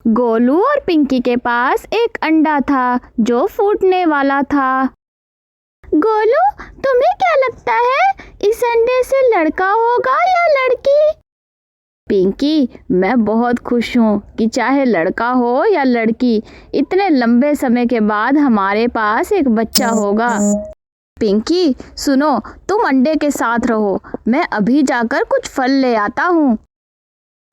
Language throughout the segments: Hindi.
गोलू और पिंकी के पास एक अंडा था जो फूटने वाला था। गोलू, तुम्हें क्या लगता है इस अंडे से लड़का होगा या लड़की? पिंकी, मैं बहुत खुश हूँ कि चाहे लड़का हो या लड़की, इतने लंबे समय के बाद हमारे पास एक बच्चा होगा। पिंकी सुनो, तुम अंडे के साथ रहो, मैं अभी जाकर कुछ फल ले आता हूँ।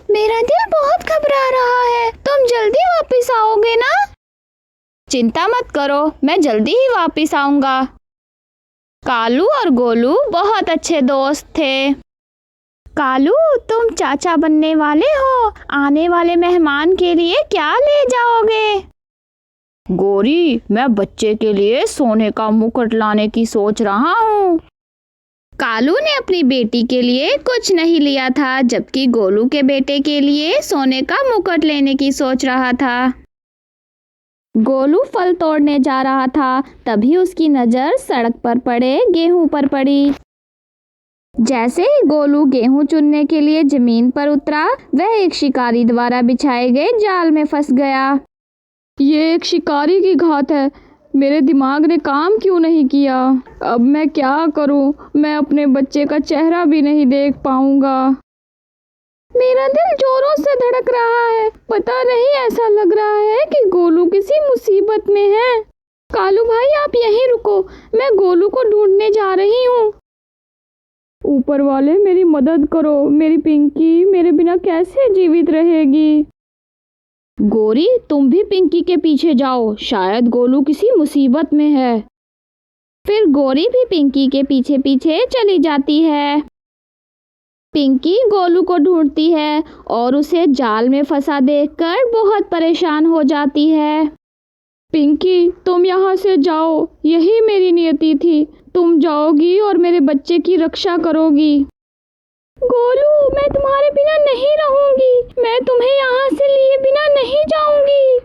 मेरा दिल बहुत घबरा रहा है, तुम जल्दी वापस आओगे ना? चिंता मत करो, मैं जल्दी ही वापस आऊंगा। कालू और गोलू बहुत अच्छे दोस्त थे। कालू, तुम चाचा बनने वाले हो, आने वाले मेहमान के लिए क्या ले जाओगे? गोरी, मैं बच्चे के लिए सोने का मुकुट लाने की सोच रहा हूँ। कालू ने अपनी बेटी के लिए कुछ नहीं लिया था, जबकि गोलू के बेटे के लिए सोने का मुकुट लेने की सोच रहा था। गोलू फल तोड़ने जा रहा था, तभी उसकी नज़र सड़क पर पड़े गेहूं पर पड़ी। जैसे ही गोलू गेहूं चुनने के लिए जमीन पर उतरा, वह एक शिकारी द्वारा बिछाए गए जाल में फंस गया। ये एक शिकारी की घात है, मेरे दिमाग ने काम क्यों नहीं किया? अब मैं क्या करूं? मैं अपने बच्चे का चेहरा भी नहीं देख पाऊंगा। मेरा दिल जोरों से धड़क रहा है, पता नहीं ऐसा लग रहा है कि गोलू किसी मुसीबत में है। कालू भाई, आप यहीं रुको, मैं गोलू को ढूंढने जा रही हूँ। ऊपर वाले मेरी मदद करो, मेरी पिंकी मेरे बिना कैसे जीवित रहेगी? गोरी, तुम भी पिंकी के पीछे जाओ, शायद गोलू किसी मुसीबत में है। फिर गोरी भी पिंकी के पीछे पीछे चली जाती है। पिंकी गोलू को ढूंढती है और उसे जाल में फंसा देखकर बहुत परेशान हो जाती है। पिंकी, तुम यहाँ से जाओ, यही मेरी नियति थी, तुम जाओगी और मेरे बच्चे की रक्षा करोगी। गोलू, मैं तुम्हारे बिना नहीं रहूंगी, मैं तुम्हें यहाँ से लिए बिना नहीं जाऊंगी।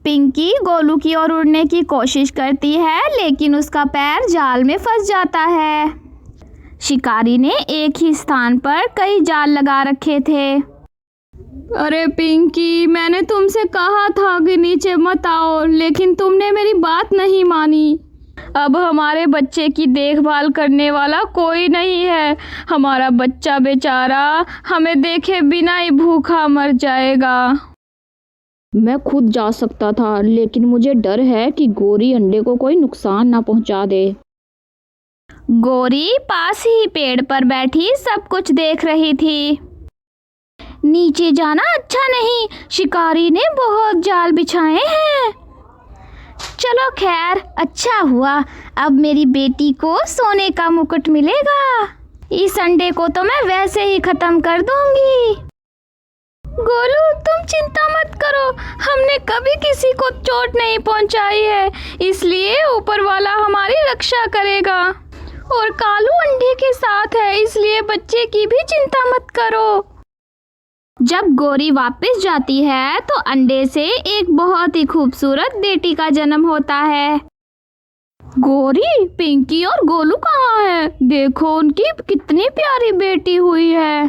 पिंकी गोलू की ओर उड़ने की कोशिश करती है, लेकिन उसका पैर जाल में फंस जाता है। शिकारी ने एक ही स्थान पर कई जाल लगा रखे थे। अरे पिंकी, मैंने तुमसे कहा था कि नीचे मत आओ, लेकिन तुमने मेरी बात नहीं मानी। अब हमारे बच्चे की देखभाल करने वाला कोई नहीं है, हमारा बच्चा बेचारा हमें देखे बिना ही भूखा मर जाएगा। मैं खुद जा सकता था, लेकिन मुझे डर है कि गोरी अंडे को कोई नुकसान ना पहुंचा दे। गोरी पास ही पेड़ पर बैठी सब कुछ देख रही थी। नीचे जाना अच्छा नहीं, शिकारी ने बहुत जाल बिछाए हैं। चलो खैर, अच्छा हुआ, अब मेरी बेटी को सोने का मुकुट मिलेगा। इस अंडे को तो मैं वैसे ही खत्म कर दूंगी। गोलू, तुम चिंता मत करो, हमने कभी किसी को चोट नहीं पहुंचाई है, इसलिए ऊपर वाला हमारी रक्षा करेगा। और कालू अंडे के साथ है, इसलिए बच्चे की भी चिंता मत करो। जब गोरी वापस जाती है तो अंडे से एक बहुत ही खूबसूरत बेटी का जन्म होता है। गोरी, पिंकी और गोलू कहाँ है? देखो उनकी कितनी प्यारी बेटी हुई है।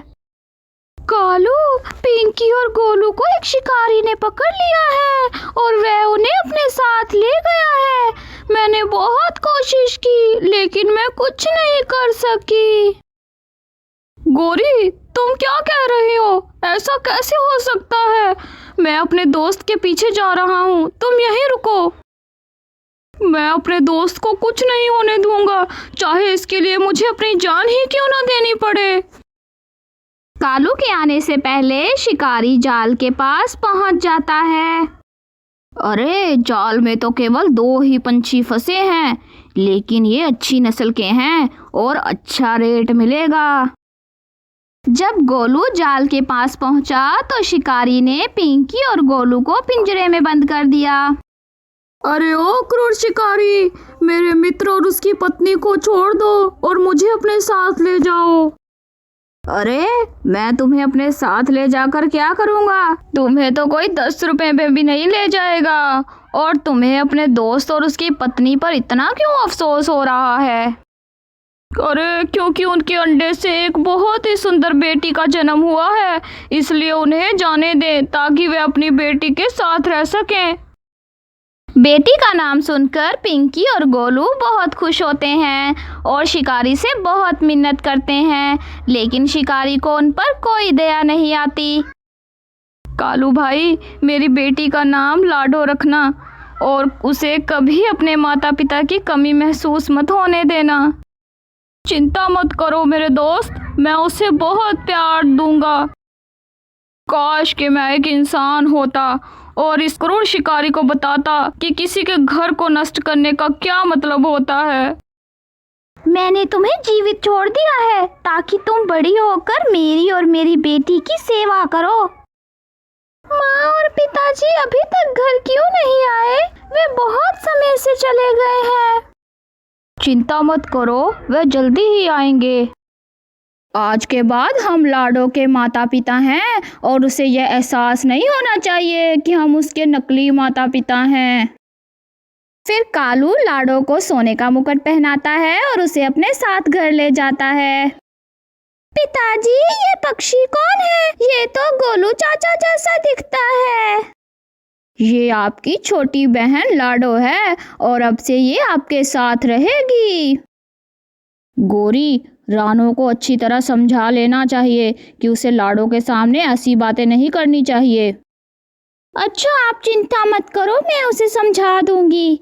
कालू, पिंकी और गोलू को एक शिकारी ने पकड़ लिया है और वह उन्हें अपने साथ ले गया है। मैंने बहुत कोशिश की, लेकिन मैं कुछ नहीं कर सकी। गोरी, तुम क्या कह रही हो? ऐसा कैसे हो सकता है? मैं अपने दोस्त के पीछे जा रहा हूँ, तुम यहीं रुको। मैं अपने दोस्त को कुछ नहीं होने दूंगा, चाहे इसके लिए मुझे अपनी जान ही क्यों ना देनी पड़े। कालू के आने से पहले शिकारी जाल के पास पहुंच जाता है। अरे, जाल में तो केवल 2 ही पंछी फंसे हैं, लेकिन ये अच्छी नस्ल के हैं और अच्छा रेट मिलेगा। जब गोलू जाल के पास पहुंचा तो शिकारी ने पिंकी और गोलू को पिंजरे में बंद कर दिया। अरे ओ क्रूर शिकारी, मेरे मित्र और उसकी पत्नी को छोड़ दो और मुझे अपने साथ ले जाओ। अरे, मैं तुम्हें अपने साथ ले जाकर क्या करूँगा? तुम्हें तो कोई 10 रुपए में भी नहीं ले जाएगा, और तुम्हें अपने दोस्त और उसकी पत्नी पर इतना क्यों अफसोस हो रहा है? अरे क्योंकि उनके अंडे से एक बहुत ही सुंदर बेटी का जन्म हुआ है, इसलिए उन्हें जाने दें ताकि वे अपनी बेटी के साथ रह सकें। बेटी का नाम सुनकर पिंकी और गोलू बहुत खुश होते हैं और शिकारी से बहुत मिन्नत करते हैं, लेकिन शिकारी को उन पर कोई दया नहीं आती। कालू भाई, मेरी बेटी का नाम लाडो रखना और उसे कभी अपने माता पिता की कमी महसूस मत होने देना। चिंता मत करो मेरे दोस्त, मैं उसे बहुत प्यार दूंगा। काश कि मैं एक इंसान होता और इस क्रूर शिकारी को बताता कि किसी के घर को नष्ट करने का क्या मतलब होता है। मैंने तुम्हें जीवित छोड़ दिया है ताकि तुम बड़ी होकर मेरी और मेरी बेटी की सेवा करो। माँ और पिताजी अभी तक घर क्यों नहीं आए? वे बहुत समय से चले गए हैं। चिंता मत करो, वे जल्दी ही आएंगे। आज के बाद हम लाडो के माता पिता हैं और उसे यह एहसास नहीं होना चाहिए कि हम उसके नकली माता पिता हैं। फिर कालू लाडो को सोने का मुकुट पहनाता है और उसे अपने साथ घर ले जाता है। पिताजी, ये पक्षी कौन है? ये तो गोलू चाचा जैसा दिखता है। ये आपकी छोटी बहन लाडो है और अब से ये आपके साथ रहेगी। गोरी, रानो को अच्छी तरह समझा लेना चाहिए कि उसे लाडो के सामने ऐसी बातें नहीं करनी चाहिए। अच्छा, आप चिंता मत करो, मैं उसे समझा दूंगी।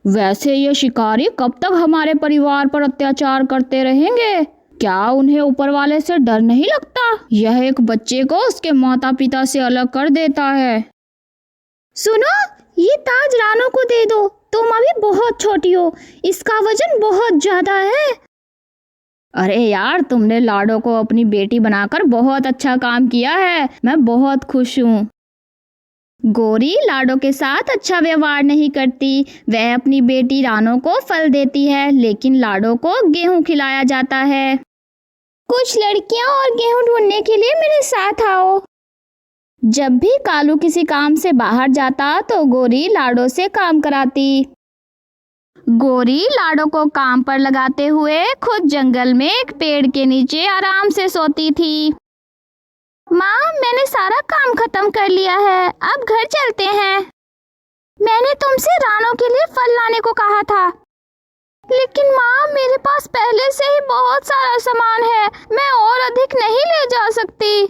वैसे ये शिकारी कब तक हमारे परिवार पर अत्याचार करते रहेंगे? क्या उन्हें ऊपर वाले से डर नहीं लगता? यह एक बच्चे को उसके माता पिता से अलग कर देता है। सुनो, ये ताज रानो को दे दो, तुम अभी बहुत छोटी हो, इसका वजन बहुत ज्यादा है। अरे यार, तुमने लाडो को अपनी बेटी बनाकर बहुत अच्छा काम किया है, मैं बहुत खुश हूँ। गोरी लाडो के साथ अच्छा व्यवहार नहीं करती। वह अपनी बेटी रानो को फल देती है, लेकिन लाडो को गेहूं खिलाया जाता है। कुछ लड़कियां और गेहूं ढूंढने के लिए मेरे साथ आओ। जब भी कालू किसी काम से बाहर जाता तो गोरी लाडो से काम कराती। गोरी लाडो को काम पर लगाते हुए खुद जंगल में एक पेड़ के नीचे आराम से सोती थी। माँ, मैंने सारा काम खत्म कर लिया है, अब घर चलते हैं। मैंने तुमसे रानो के लिए फल लाने को कहा था। लेकिन माँ, मेरे पास पहले से ही बहुत सारा सामान है, मैं और अधिक नहीं ले जा सकती।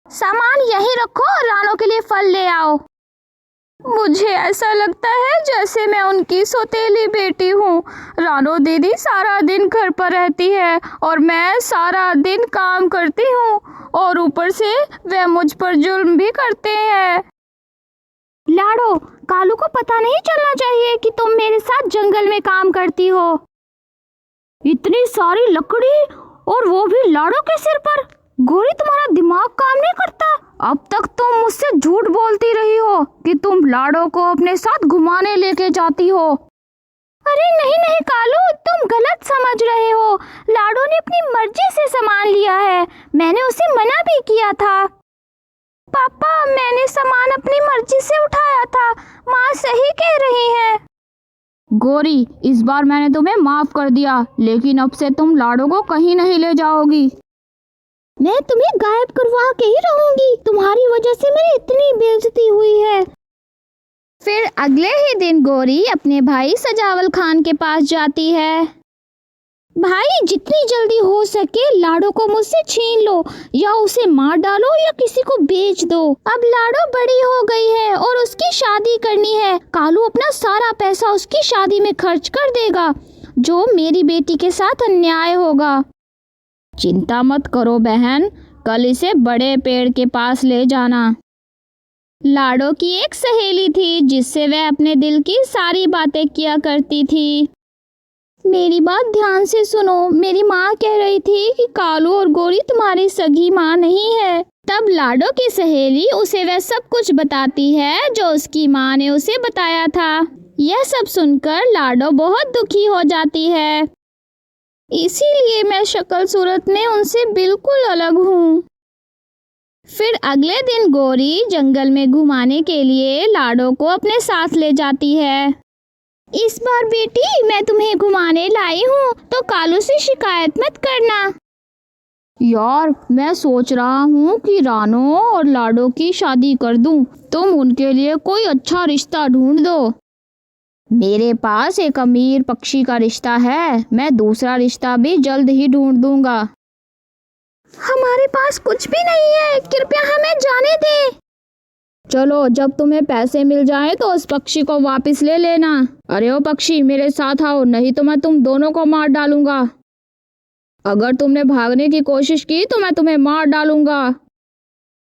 सामान यहीं रखो और रानो के लिए फल ले आओ। मुझे ऐसा लगता है जैसे मैं उनकी सौतेली बेटी हूँ। रानो दीदी सारा दिन घर पर रहती है और मैं सारा दिन काम करती हूँ और ऊपर से वे मुझ पर जुल्म भी करते हैं। लाडो, कालू को पता नहीं चलना चाहिए कि तुम मेरे साथ जंगल में काम करती हो। इतनी सारी लकड़ी और वो भी लाडो के सिर पर। गोरी, तुम्हारा दिमाग काम नहीं करता? अब तक तुम मुझसे झूठ बोलती रही हो कि तुम लाडो को अपने साथ घुमाने लेके जाती हो। अरे नहीं नहीं कालू, तुम गलत समझ रहे हो। लाडो ने अपनी मर्जी से सामान लिया है, मैंने उसे मना भी किया था। पापा, मैंने सामान अपनी मर्जी से उठाया था, माँ सही कह रही है। गोरी, इस बार मैंने तुम्हें माफ कर दिया, लेकिन अब से तुम लाडो को कहीं नहीं ले जाओगी। मैं तुम्हें गायब करवा के ही रहूंगी, तुम्हारी वजह से मेरी इतनी बेइज्जती हुई है। फिर अगले ही दिन गोरी अपने भाई सजावल खान के पास जाती है। भाई, जितनी जल्दी हो सके लाडो को मुझसे छीन लो, या उसे मार डालो या किसी को बेच दो। अब लाडो बड़ी हो गई है और उसकी शादी करनी है। कालू अपना सारा पैसा उसकी शादी में खर्च कर देगा, जो मेरी बेटी के साथ अन्याय होगा। चिंता मत करो बहन, कल इसे बड़े पेड़ के पास ले जाना। लाडो की एक सहेली थी जिससे वह अपने दिल की सारी बातें किया करती थी। मेरी बात ध्यान से सुनो, मेरी माँ कह रही थी कि कालू और गोरी तुम्हारी सगी माँ नहीं है। तब लाडो की सहेली उसे वह सब कुछ बताती है जो उसकी माँ ने उसे बताया था। यह सब सुनकर लाडो बहुत दुखी हो जाती है, इसीलिए मैं शक्ल सूरत में उनसे बिल्कुल अलग हूँ। फिर अगले दिन गोरी जंगल में घुमाने के लिए लाडो को अपने साथ ले जाती है। इस बार बेटी मैं तुम्हें घुमाने लाई हूँ, तो कालू से शिकायत मत करना। यार मैं सोच रहा हूँ कि रानो और लाडो की शादी कर दूँ। तुम उनके लिए कोई अच्छा रिश्ता ढूंढ दो। मेरे पास एक अमीर पक्षी का रिश्ता है, मैं दूसरा रिश्ता भी जल्द ही ढूंढ दूंगा। हमारे पास कुछ भी नहीं है, कृपया हमें जाने दें। चलो, जब तुम्हें पैसे मिल जाएं तो उस पक्षी को वापस ले लेना। अरे ओ पक्षी, मेरे साथ आओ, नहीं तो मैं तुम दोनों को मार डालूंगा। अगर तुमने भागने की कोशिश की तो मैं तुम्हें मार डालूंगा।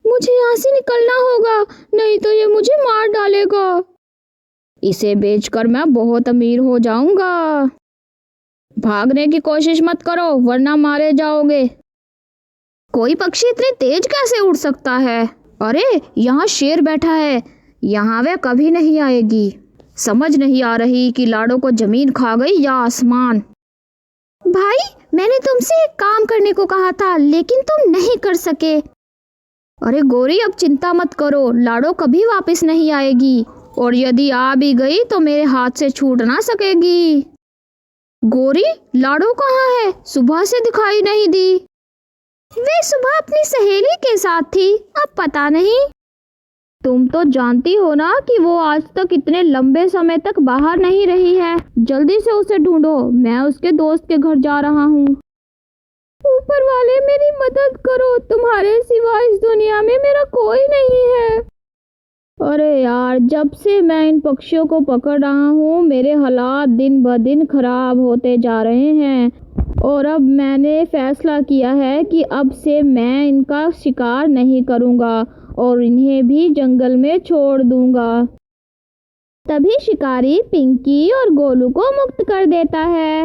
मुझे यहाँ से निकलना होगा, नहीं तो ये मुझे मार डालेगा। इसे बेचकर मैं बहुत अमीर हो जाऊंगा। भागने की कोशिश मत करो वरना मारे जाओगे। कोई पक्षी इतनी तेज कैसे उड़ सकता है? अरे यहाँ शेर बैठा है, यहाँ वह कभी नहीं आएगी। समझ नहीं आ रही कि लाडो को जमीन खा गई या आसमान। भाई, मैंने तुमसे एक काम करने को कहा था लेकिन तुम नहीं कर सके। अरे गोरी, अब चिंता मत करो, लाडो कभी वापस नहीं आएगी, और यदि आ भी गई तो मेरे हाथ से छूट ना सकेगी। गोरी, लाडो कहाँ है? सुबह से दिखाई नहीं दी। वे सुबह अपनी सहेली के साथ थी, अब पता नहीं। तुम तो जानती हो ना कि वो आज तक इतने लंबे समय तक बाहर नहीं रही है। जल्दी से उसे ढूंढो, मैं उसके दोस्त के घर जा रहा हूँ। ऊपर वाले मेरी मदद करो, तुम्हारे सिवा इस दुनिया में मेरा कोई नहीं है। अरे यार, जब से मैं इन पक्षियों को पकड़ रहा हूँ मेरे हालात दिन ब दिन खराब होते जा रहे हैं, और अब मैंने फैसला किया है कि अब से मैं इनका शिकार नहीं करूँगा और इन्हें भी जंगल में छोड़ दूँगा। तभी शिकारी पिंकी और गोलू को मुक्त कर देता है।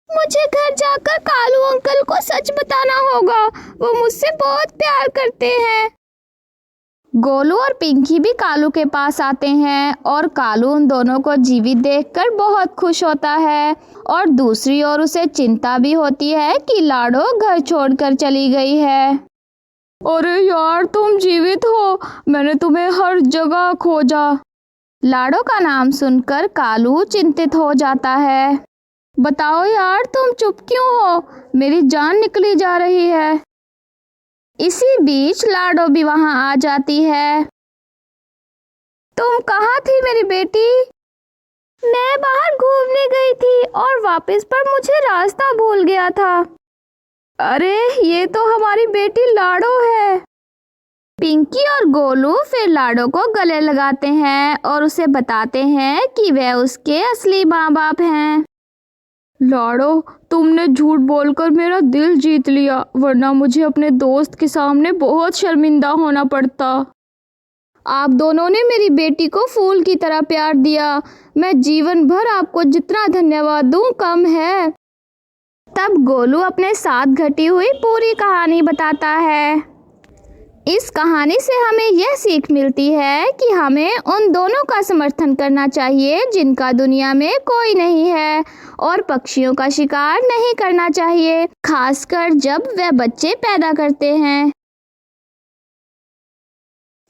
मुझे घर जाकर कालू अंकल को सच बताना होगा, वो मुझसे बहुत प्यार करते हैं। गोलू और पिंकी भी कालू के पास आते हैं और कालू उन दोनों को जीवित देखकर बहुत खुश होता है, और दूसरी ओर उसे चिंता भी होती है कि लाडो घर छोड़कर चली गई है। अरे यार, तुम जीवित हो, मैंने तुम्हें हर जगह खोजा। लाडो का नाम सुनकर कालू चिंतित हो जाता है। बताओ यार, तुम चुप क्यों हो? मेरी जान निकली जा रही है। इसी बीच लाडो भी वहां आ जाती है। तुम कहाँ थी मेरी बेटी? मैं बाहर घूमने गई थी और वापस पर मुझे रास्ता भूल गया था। अरे ये तो हमारी बेटी लाडो है। पिंकी और गोलू फिर लाडो को गले लगाते हैं और उसे बताते हैं कि वह उसके असली माँ बाप हैं। लाडो, तुमने झूठ बोलकर मेरा दिल जीत लिया, वरना मुझे अपने दोस्त के सामने बहुत शर्मिंदा होना पड़ता। आप दोनों ने मेरी बेटी को फूल की तरह प्यार दिया, मैं जीवन भर आपको जितना धन्यवाद दूं कम है। तब गोलू अपने साथ घटी हुई पूरी कहानी बताता है। इस कहानी से हमें यह सीख मिलती है कि हमें उन दोनों का समर्थन करना चाहिए जिनका दुनिया में कोई नहीं है, और पक्षियों का शिकार नहीं करना चाहिए, खासकर जब वे बच्चे पैदा करते हैं।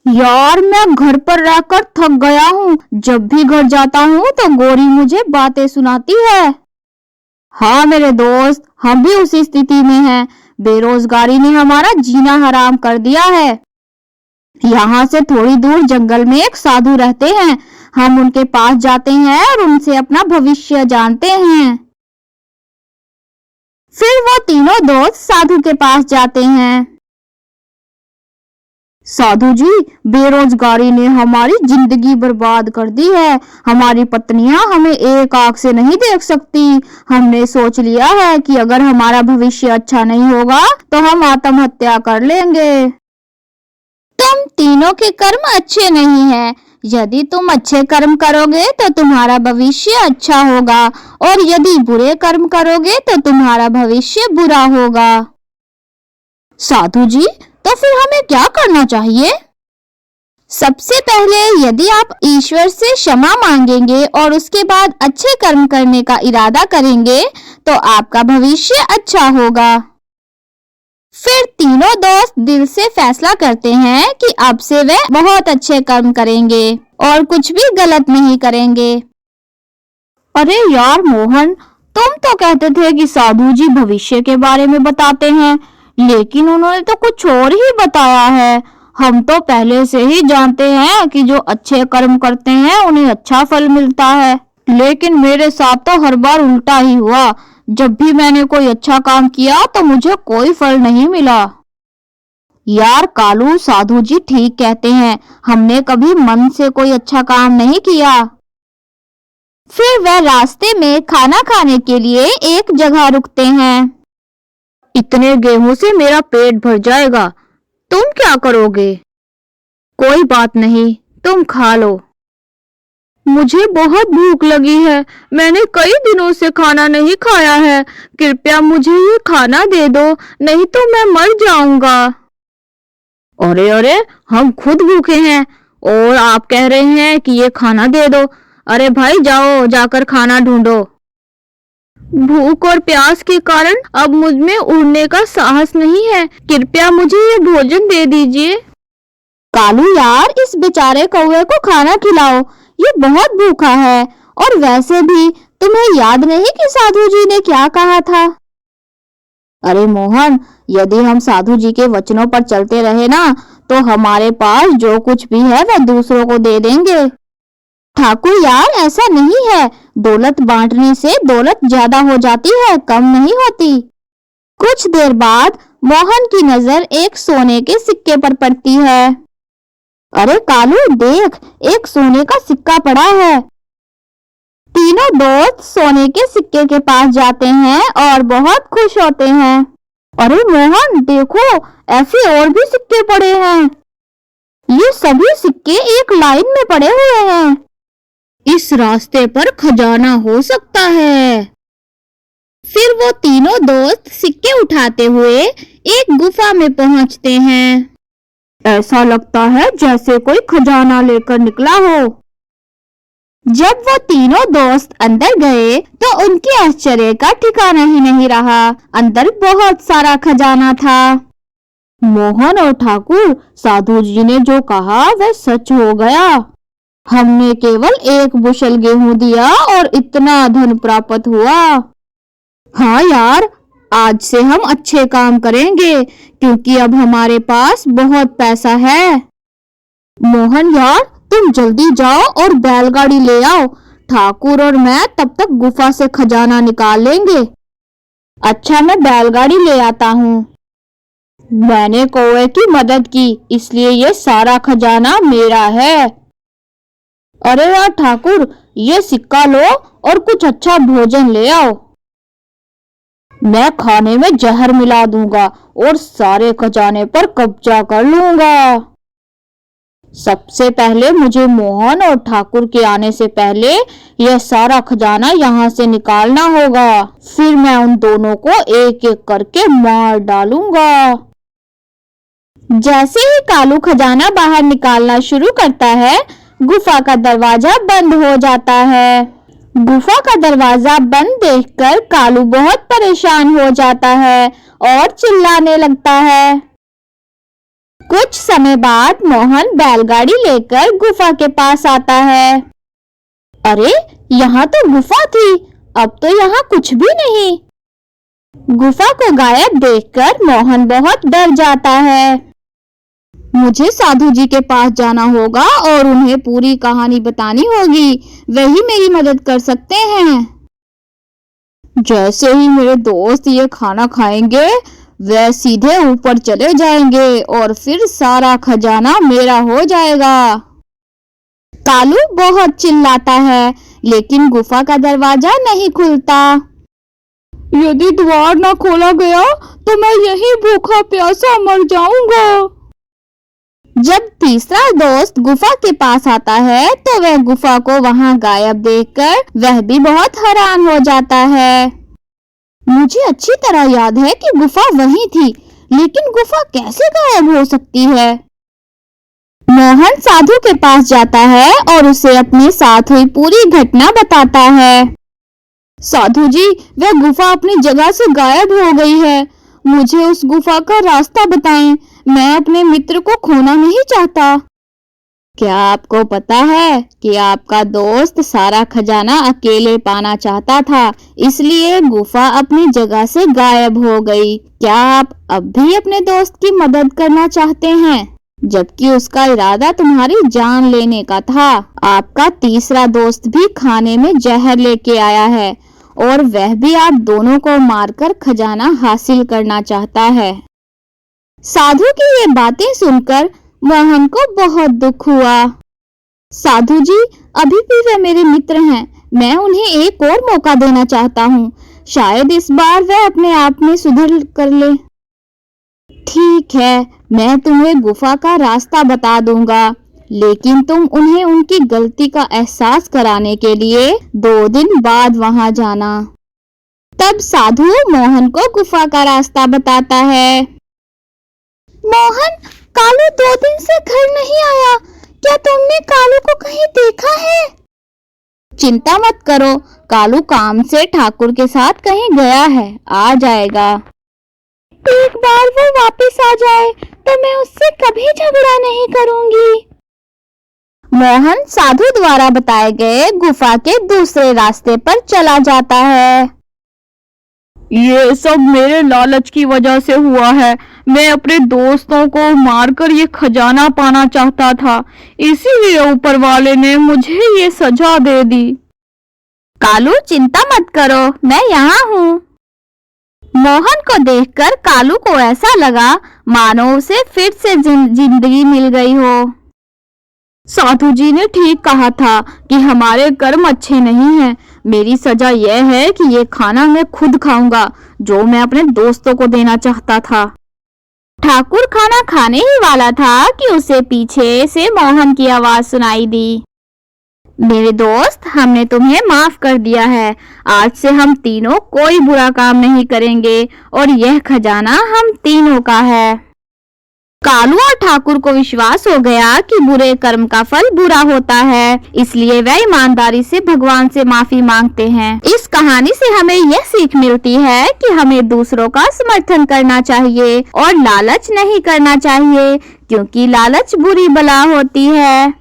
यार, मैं घर पर रहकर थक गया हूँ। जब भी घर जाता हूँ तो गोरी मुझे बातें सुनाती है। हाँ मेरे दोस्त, हम भी उसी स्थिति में हैं। बेरोजगारी ने हमारा जीना हराम कर दिया है। यहाँ से थोड़ी दूर जंगल में एक साधु रहते हैं, हम उनके पास जाते हैं और उनसे अपना भविष्य जानते हैं। फिर वो तीनों दोस्त साधु के पास जाते हैं। साधु जी, बेरोजगारी ने हमारी जिंदगी बर्बाद कर दी है। हमारी पत्नियां हमें एक आंख से नहीं देख सकती। हमने सोच लिया है कि अगर हमारा भविष्य अच्छा नहीं होगा तो हम आत्महत्या कर लेंगे। तुम तीनों के कर्म अच्छे नहीं हैं। यदि तुम अच्छे कर्म करोगे तो तुम्हारा भविष्य अच्छा होगा, और यदि बुरे कर्म करोगे तो तुम्हारा भविष्य बुरा होगा। साधु जी, तो फिर हमें क्या करना चाहिए? सबसे पहले यदि आप ईश्वर से क्षमा मांगेंगे और उसके बाद अच्छे कर्म करने का इरादा करेंगे तो आपका भविष्य अच्छा होगा। फिर तीनों दोस्त दिल से फैसला करते हैं कि अब से वे बहुत अच्छे कर्म करेंगे और कुछ भी गलत नहीं करेंगे। अरे यार मोहन, तुम तो कहते थे कि साधु जी भविष्य के बारे में बताते हैं, लेकिन उन्होंने तो कुछ और ही बताया है। हम तो पहले से ही जानते हैं कि जो अच्छे कर्म करते हैं उन्हें अच्छा फल मिलता है, लेकिन मेरे साथ तो हर बार उल्टा ही हुआ। जब भी मैंने कोई अच्छा काम किया तो मुझे कोई फल नहीं मिला। यार कालू, साधु जी ठीक कहते हैं, हमने कभी मन से कोई अच्छा काम नहीं किया। फिर वह रास्ते में खाना खाने के लिए एक जगह रुकते हैं। इतने गेहूं से मेरा पेट भर जाएगा, तुम क्या करोगे? कोई बात नहीं, तुम खा लो। मुझे बहुत भूख लगी है, मैंने कई दिनों से खाना नहीं खाया है। कृपया मुझे ये खाना दे दो, नहीं तो मैं मर जाऊंगा। अरे अरे, हम खुद भूखे हैं और आप कह रहे हैं कि ये खाना दे दो। अरे भाई जाओ, जाकर खाना ढूंढो। भूख और प्यास के कारण अब मुझ में उड़ने का साहस नहीं है, कृपया मुझे ये भोजन दे दीजिए। कालू यार, इस बेचारे कौवे को खाना खिलाओ, ये बहुत भूखा है। और वैसे भी तुम्हें याद नहीं कि साधु जी ने क्या कहा था? अरे मोहन, यदि हम साधु जी के वचनों पर चलते रहे ना, तो हमारे पास जो कुछ भी है वह दूसरों को दे देंगे। ठाकुर यार, ऐसा नहीं है, दौलत बांटने से दौलत ज्यादा हो जाती है, कम नहीं होती। कुछ देर बाद मोहन की नजर एक सोने के सिक्के पर पड़ती है। अरे कालू देख, एक सोने का सिक्का पड़ा है। तीनों दोस्त सोने के सिक्के के पास जाते हैं और बहुत खुश होते हैं। अरे मोहन देखो, ऐसे और भी सिक्के पड़े हैं। ये सभी सिक्के एक लाइन में पड़े हुए हैं। इस रास्ते पर खजाना हो सकता है। फिर वो तीनों दोस्त सिक्के उठाते हुए एक गुफा में पहुंचते हैं। ऐसा लगता है जैसे कोई खजाना लेकर निकला हो। जब वो तीनों दोस्त अंदर गए तो उनके आश्चर्य का ठिकाना ही नहीं रहा। अंदर बहुत सारा खजाना था। मोहन और ठाकुर, साधु जी ने जो कहा वह सच हो गया। हमने केवल एक बुशल गेहूं दिया और इतना धन प्राप्त हुआ। हाँ यार, आज से हम अच्छे काम करेंगे क्योंकि अब हमारे पास बहुत पैसा है। मोहन यार, तुम जल्दी जाओ और बैलगाड़ी ले आओ। ठाकुर और मैं तब तक गुफा से खजाना निकाल लेंगे। अच्छा, मैं बैलगाड़ी ले आता हूँ। मैंने कौवे की मदद की, इसलिए ये सारा खजाना मेरा है। अरे यार ठाकुर, ये सिक्का लो और कुछ अच्छा भोजन ले आओ। मैं खाने में जहर मिला दूंगा और सारे खजाने पर कब्जा कर लूंगा। सबसे पहले मुझे मोहन और ठाकुर के आने से पहले यह सारा खजाना यहाँ से निकालना होगा। फिर मैं उन दोनों को एक एक करके मार डालूंगा। जैसे ही कालू खजाना बाहर निकालना शुरू करता है, गुफा का दरवाजा बंद हो जाता है। गुफा का दरवाजा बंद देखकर कालू बहुत परेशान हो जाता है और चिल्लाने लगता है। कुछ समय बाद मोहन बैलगाड़ी लेकर गुफा के पास आता है। अरे, यहाँ तो गुफा थी, अब तो यहाँ कुछ भी नहीं। गुफा को गायब देखकर मोहन बहुत डर जाता है। मुझे साधु जी के पास जाना होगा और उन्हें पूरी कहानी बतानी होगी, वही मेरी मदद कर सकते हैं। जैसे ही मेरे दोस्त ये खाना खाएंगे, वे सीधे ऊपर चले जाएंगे और फिर सारा खजाना मेरा हो जाएगा। कालू बहुत चिल्लाता है, लेकिन गुफा का दरवाजा नहीं खुलता। यदि द्वार न खोला गया तो मैं यहीं भूखा प्यासा मर जाऊंगा। जब तीसरा दोस्त गुफा के पास आता है तो वह गुफा को वहां गायब देखकर वह भी बहुत हैरान हो जाता है। मुझे अच्छी तरह याद है कि गुफा वहीं थी, लेकिन गुफा कैसे गायब हो सकती है? मोहन साधु के पास जाता है और उसे अपने साथ हुई पूरी घटना बताता है। साधु जी, वह गुफा अपनी जगह से गायब हो गई है। मुझे उस गुफा का रास्ता बताएं, मैं अपने मित्र को खोना नहीं चाहता। क्या आपको पता है कि आपका दोस्त सारा खजाना अकेले पाना चाहता था, इसलिए गुफा अपनी जगह से गायब हो गई। क्या आप अब भी अपने दोस्त की मदद करना चाहते हैं, जबकि उसका इरादा तुम्हारी जान लेने का था? आपका तीसरा दोस्त भी खाने में जहर लेके आया है और वह भी आप दोनों को मारकर खजाना हासिल करना चाहता है। साधु की ये बातें सुनकर मोहन को बहुत दुख हुआ। साधु जी, अभी भी वे मेरे मित्र हैं। मैं उन्हें एक और मौका देना चाहता हूँ। शायद इस बार वह अपने आप में सुधर कर ले। ठीक है, मैं तुम्हें गुफा का रास्ता बता दूंगा, लेकिन तुम उन्हें उनकी गलती का एहसास कराने के लिए 2 दिन बाद वहां जाना। तब साधु मोहन को गुफा का रास्ता बताता है। मोहन, कालू 2 दिन से घर नहीं आया। क्या तुमने कालू को कहीं देखा है? चिंता मत करो, कालू काम से ठाकुर के साथ कहीं गया है, आ जाएगा। एक बार वो वापस आ जाए तो मैं उससे कभी झगड़ा नहीं करूंगी। मोहन साधु द्वारा बताए गए गुफा के दूसरे रास्ते पर चला जाता है। ये सब मेरे लालच की वजह से हुआ है। मैं अपने दोस्तों को मारकर ये खजाना पाना चाहता था, इसीलिए ऊपर वाले ने मुझे ये सजा दे दी। कालू, चिंता मत करो, मैं यहाँ हूँ। मोहन को देखकर कालू को ऐसा लगा मानो उसे फिर से जिंदगी मिल गई हो। साधु जी ने ठीक कहा था कि हमारे कर्म अच्छे नहीं हैं। मेरी सजा यह है कि ये खाना मैं खुद खाऊंगा, जो मैं अपने दोस्तों को देना चाहता था। ठाकुर खाना खाने ही वाला था कि उसे पीछे से मोहन की आवाज सुनाई दी। मेरे दोस्त, हमने तुम्हें माफ कर दिया है। आज से हम तीनों कोई बुरा काम नहीं करेंगे और यह खजाना हम तीनों का है। कालू और ठाकुर को विश्वास हो गया कि बुरे कर्म का फल बुरा होता है, इसलिए वह ईमानदारी से भगवान से माफी मांगते हैं। इस कहानी से हमें यह सीख मिलती है कि हमें दूसरों का समर्थन करना चाहिए और लालच नहीं करना चाहिए, क्योंकि लालच बुरी बला होती है।